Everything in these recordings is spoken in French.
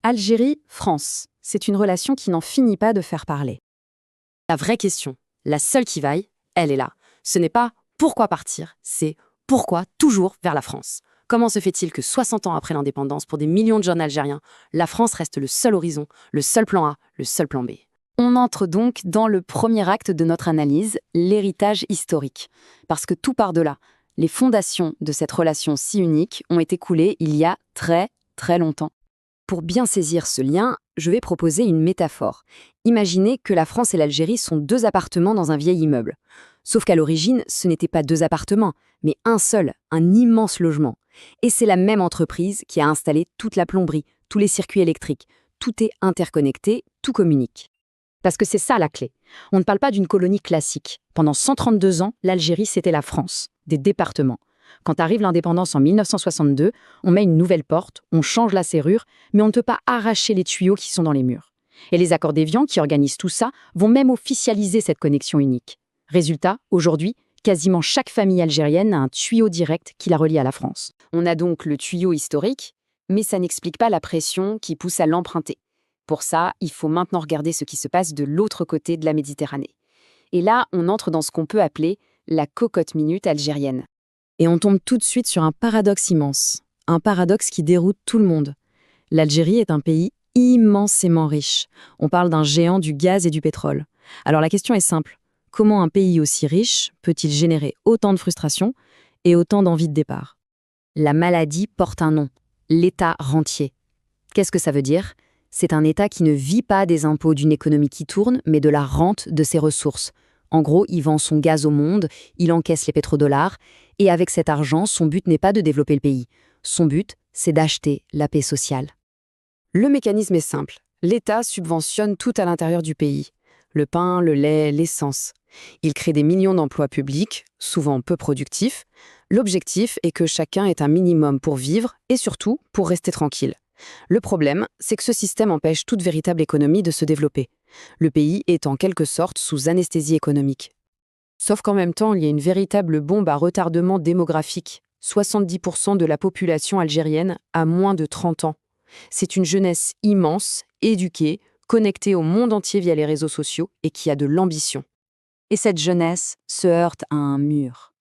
Algérie-France, c'est une relation qui n'en finit pas de faire parler. La vraie question, la seule qui vaille, elle est là. Ce n'est pas pourquoi partir, c'est pourquoi toujours vers la France. Comment se fait-il que 60 ans après l'indépendance, pour des millions de jeunes Algériens, la France reste le seul horizon, le seul plan A, le seul plan B? On entre donc dans le premier acte de notre analyse, l'héritage historique. Parce que tout part de là. Les fondations de cette relation si unique ont été coulées il y a très, très longtemps. Pour bien saisir ce lien, je vais proposer une métaphore. Imaginez que la France et l'Algérie sont deux appartements dans un vieil immeuble. Sauf qu'à l'origine, ce n'étaient pas deux appartements, mais un seul, un immense logement. Et c'est la même entreprise qui a installé toute la plomberie, tous les circuits électriques. Tout est interconnecté, tout communique. Parce que c'est ça la clé. On ne parle pas d'une colonie classique. Pendant 132 ans, l'Algérie, c'était la France, des départements. Quand arrive l'indépendance en 1962, on met une nouvelle porte, on change la serrure, mais on ne peut pas arracher les tuyaux qui sont dans les murs. Et les accords d'Évian, qui organisent tout ça, vont même officialiser cette connexion unique. Résultat, aujourd'hui, quasiment chaque famille algérienne a un tuyau direct qui la relie à la France. On a donc le tuyau historique, mais ça n'explique pas la pression qui pousse à l'emprunter. Pour ça, il faut maintenant regarder ce qui se passe de l'autre côté de la Méditerranée. Et là, on entre dans ce qu'on peut appeler la cocotte minute algérienne. Et on tombe tout de suite sur un paradoxe immense. Un paradoxe qui déroute tout le monde. L'Algérie est un pays immensément riche. On parle d'un géant du gaz et du pétrole. Alors la question est simple. Comment un pays aussi riche peut-il générer autant de frustration et autant d'envie de départ? La maladie porte un nom, l'État rentier. Qu'est-ce que ça veut dire? C'est un État qui ne vit pas des impôts d'une économie qui tourne, mais de la rente de ses ressources. En gros, il vend son gaz au monde, il encaisse les pétrodollars, et avec cet argent, son but n'est pas de développer le pays. Son but, c'est d'acheter la paix sociale. Le mécanisme est simple. L'État subventionne tout à l'intérieur du pays. Le pain, le lait, l'essence. Il crée des millions d'emplois publics, souvent peu productifs. L'objectif est que chacun ait un minimum pour vivre et surtout pour rester tranquille. Le problème, c'est que ce système empêche toute véritable économie de se développer. Le pays est en quelque sorte sous anesthésie économique. Sauf qu'en même temps, il y a une véritable bombe à retardement démographique. 70% de la population algérienne a moins de 30 ans. C'est une jeunesse immense, éduquée, connectée au monde entier via les réseaux sociaux et qui a de l'ambition. Et cette jeunesse se heurte à un mur.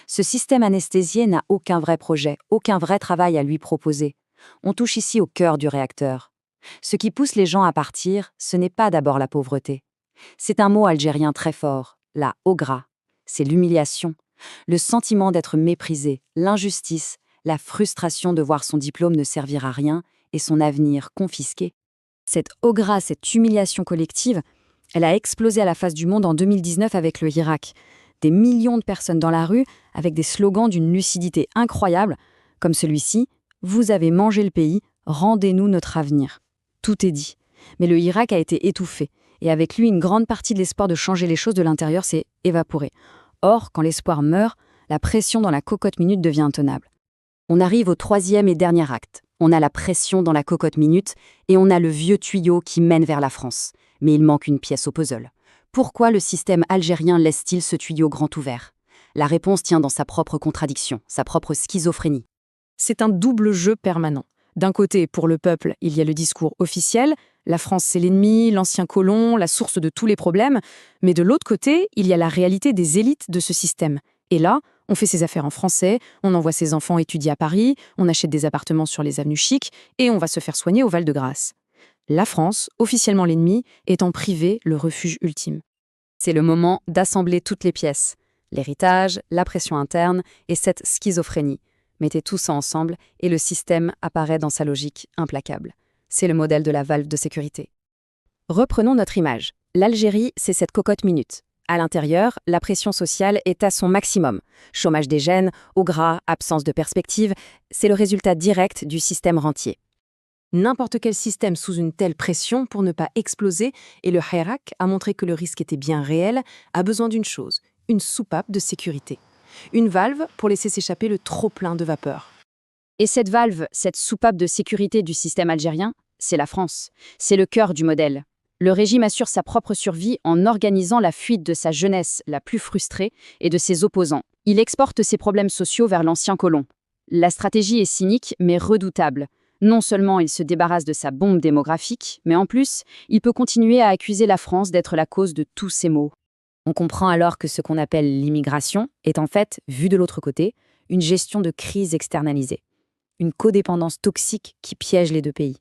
Ce système anesthésié n'a aucun vrai projet, aucun vrai travail à lui proposer. On touche ici au cœur du réacteur. Ce qui pousse les gens à partir, ce n'est pas d'abord la pauvreté. C'est un mot algérien très fort, la ogra. C'est l'humiliation, le sentiment d'être méprisé, l'injustice, la frustration de voir son diplôme ne servir à rien et son avenir confisqué. Cette ogra, cette humiliation collective, elle a explosé à la face du monde en 2019 avec le Hirak. Des millions de personnes dans la rue avec des slogans d'une lucidité incroyable, comme celui-ci: « Vous avez mangé le pays, rendez-nous notre avenir ». Tout est dit. Mais le Hirak a été étouffé, et avec lui, une grande partie de l'espoir de changer les choses de l'intérieur s'est évaporée. Or, quand l'espoir meurt, la pression dans la cocotte minute devient intenable. On arrive au troisième et dernier acte. On a la pression dans la cocotte minute, et on a le vieux tuyau qui mène vers la France. Mais il manque une pièce au puzzle. Pourquoi le système algérien laisse-t-il ce tuyau grand ouvert? La réponse tient dans sa propre contradiction, sa propre schizophrénie. C'est un double jeu permanent. D'un côté, pour le peuple, il y a le discours officiel, la France c'est l'ennemi, l'ancien colon, la source de tous les problèmes, mais de l'autre côté, il y a la réalité des élites de ce système. Et là, on fait ses affaires en français, on envoie ses enfants étudier à Paris, on achète des appartements sur les avenues chics, et on va se faire soigner au Val-de-Grâce. La France, officiellement l'ennemi, est en privé le refuge ultime. C'est le moment d'assembler toutes les pièces. L'héritage, la pression interne et cette schizophrénie. Mettez tout ça ensemble et le système apparaît dans sa logique implacable. C'est le modèle de la valve de sécurité. Reprenons notre image. L'Algérie, c'est cette cocotte minute. À l'intérieur, la pression sociale est à son maximum. Chômage des jeunes, au gras, absence de perspective, c'est le résultat direct du système rentier. N'importe quel système sous une telle pression pour ne pas exploser, et le Hirak a montré que le risque était bien réel, a besoin d'une chose, une soupape de sécurité. Une valve pour laisser s'échapper le trop-plein de vapeur. Et cette valve, cette soupape de sécurité du système algérien, c'est la France. C'est le cœur du modèle. Le régime assure sa propre survie en organisant la fuite de sa jeunesse la plus frustrée et de ses opposants. Il exporte ses problèmes sociaux vers l'ancien colon. La stratégie est cynique mais redoutable. Non seulement il se débarrasse de sa bombe démographique, mais en plus, il peut continuer à accuser la France d'être la cause de tous ces maux. On comprend alors que ce qu'on appelle l'immigration est en fait, vu de l'autre côté, une gestion de crise externalisée, une codépendance toxique qui piège les deux pays.